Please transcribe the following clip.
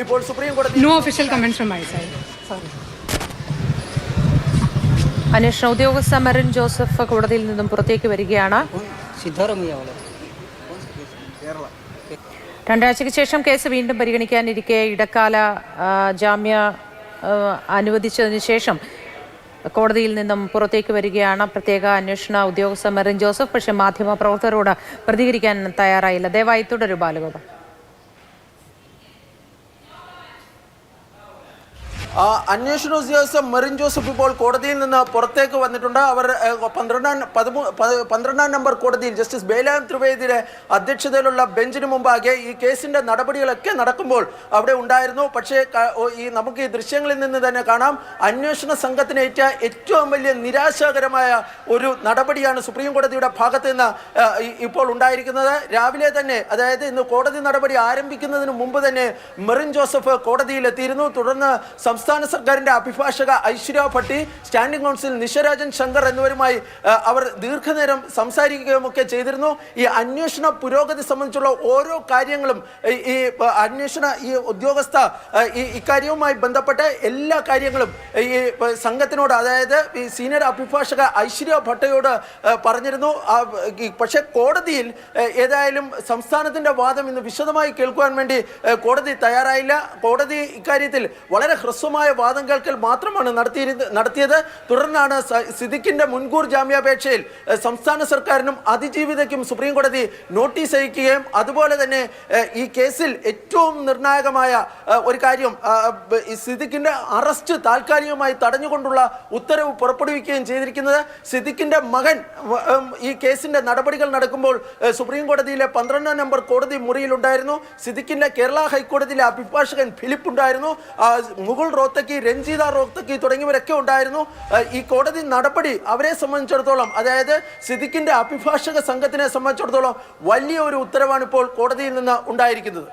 ഇപ്പോൾ സുപ്രീം കോടതി. No official comments from my side. Sorry. അന്വേഷണ ഉദ്യോഗസ്ഥ മെറിൻ ജോസഫ് കോടതിയിൽ നിന്നും പുറത്തേക്ക് വരികയാണ്. രണ്ടാഴ്ചയ്ക്ക് ശേഷം കേസ് വീണ്ടും പരിഗണിക്കാനിരിക്കെ ഇടക്കാല ജാമ്യ അനുവദിച്ചതിന് ശേഷം കോടതിയിൽ നിന്നും പുറത്തേക്ക് വരികയാണ് പ്രത്യേക അന്വേഷണ ഉദ്യോഗസ്ഥ മെറിൻ ജോസഫ്. പക്ഷേ മാധ്യമപ്രവർത്തകരോട് പ്രതികരിക്കാൻ തയ്യാറായില്ല. ദയവായി തുടരൂ ബാലഗോപാൽ. അന്വേഷണ ഉദ്യോഗസ്ഥ മെറിൻ ജോസഫ് ഇപ്പോൾ കോടതിയിൽ നിന്ന് പുറത്തേക്ക് വന്നിട്ടുണ്ട്. അവർ 12 നമ്പർ കോടതിയിൽ ജസ്റ്റിസ് ബേലാം ത്രിവേദിയുടെ അധ്യക്ഷതയിലുള്ള ബെഞ്ചിന് മുമ്പാകെ ഈ കേസിന്റെ നടപടികളൊക്കെ നടക്കുമ്പോൾ അവിടെ ഉണ്ടായിരുന്നു. പക്ഷേ നമുക്ക് ഈ ദൃശ്യങ്ങളിൽ നിന്ന് തന്നെ കാണാം, അന്വേഷണ സംഘത്തിനേറ്റ ഏറ്റവും വലിയ നിരാശാകരമായ ഒരു നടപടിയാണ് സുപ്രീം കോടതിയുടെ ഭാഗത്ത് നിന്ന് ഇപ്പോൾ ഉണ്ടായിരിക്കുന്നത്. രാവിലെ തന്നെ, അതായത് ഇന്ന് കോടതി നടപടി ആരംഭിക്കുന്നതിന് മുമ്പ് തന്നെ മെറിൻ ജോസഫ് കോടതിയിലെത്തിയിരുന്നു. തുടർന്ന് സംസ്ഥാന സർക്കാരിന്റെ അഭിഭാഷക ഐശ്വര്യ ഭട്ടി, സ്റ്റാൻഡിംഗ് കൗൺസിൽ നിശരാജൻ ശങ്കർ എന്നിവരുമായി അവർ ദീർഘനേരം സംസാരിക്കുകയും ഒക്കെ ചെയ്തിരുന്നു. ഈ അന്വേഷണ പുരോഗതി സംബന്ധിച്ചുള്ള ഓരോ കാര്യങ്ങളും ഈ ഉദ്യോഗസ്ഥ ഇക്കാര്യവുമായി ബന്ധപ്പെട്ട എല്ലാ കാര്യങ്ങളും ഈ സംഘത്തിനോട്, അതായത് ഈ സീനിയർ അഭിഭാഷക ഐശ്വര്യ ഭട്ടയോട് പറഞ്ഞിരുന്നു. പക്ഷേ കോടതിയിൽ ഏതായാലും സംസ്ഥാനത്തിന്റെ വാദം ഇന്ന് വിശദമായി കേൾക്കുവാൻ വേണ്ടി കോടതി തയ്യാറായില്ല. കോടതി ഇക്കാര്യത്തിൽ വളരെ ഹ്രസ്വമായ വാദം കേൾക്കൽ മാത്രമാണ് നടത്തിയത്. തുടർന്നാണ് സിദ്ദിഖിന്റെ മുൻകൂർ ജാമ്യാപേക്ഷയിൽ സംസ്ഥാന സർക്കാരിനും അതിജീവിതയ്ക്കും സുപ്രീം കോടതി നോട്ടീസ് അയക്കുകയും അതുപോലെ തന്നെ ഈ കേസിൽ ഏറ്റവും നിർണായകമായ ഒരു കാര്യം, സിദ്ദിഖിന്റെ അറസ്റ്റ് താൽക്കാലികമായി തടഞ്ഞുകൊണ്ടുള്ള ഉത്തരവ് പുറപ്പെടുവിക്കുകയും ചെയ്തിരിക്കുന്നത്. സിദ്ദിഖിന്റെ മകൻ ഈ കേസിന്റെ നടപടികൾ നടക്കുമ്പോൾ സുപ്രീം കോടതിയിലെ 12 നമ്പർ കോടതി മുറിയിലുണ്ടായിരുന്നു. സിദ്ദിഖിന്റെ കേരള ഹൈക്കോടതിയിലെ അഭിഭാഷകൻ ഫിലിപ്പ് ഉണ്ടായിരുന്നു. മുകുൾ റോത്തക്കി, രഞ്ജിത റോത്തക്കി തുടങ്ങിയവരൊക്കെ ഉണ്ടായിരുന്നു. ഈ കോടതി നടപടി അവരെ സംബന്ധിച്ചിടത്തോളം, അതായത് സിദ്ദിഖിന്റെ അഭിഭാഷക സംഘത്തിനെ സംബന്ധിച്ചിടത്തോളം വലിയ ഒരു ഉത്തരവാണ് ഇപ്പോൾ കോടതിയിൽ നിന്ന് ഉണ്ടായിരിക്കുന്നത്.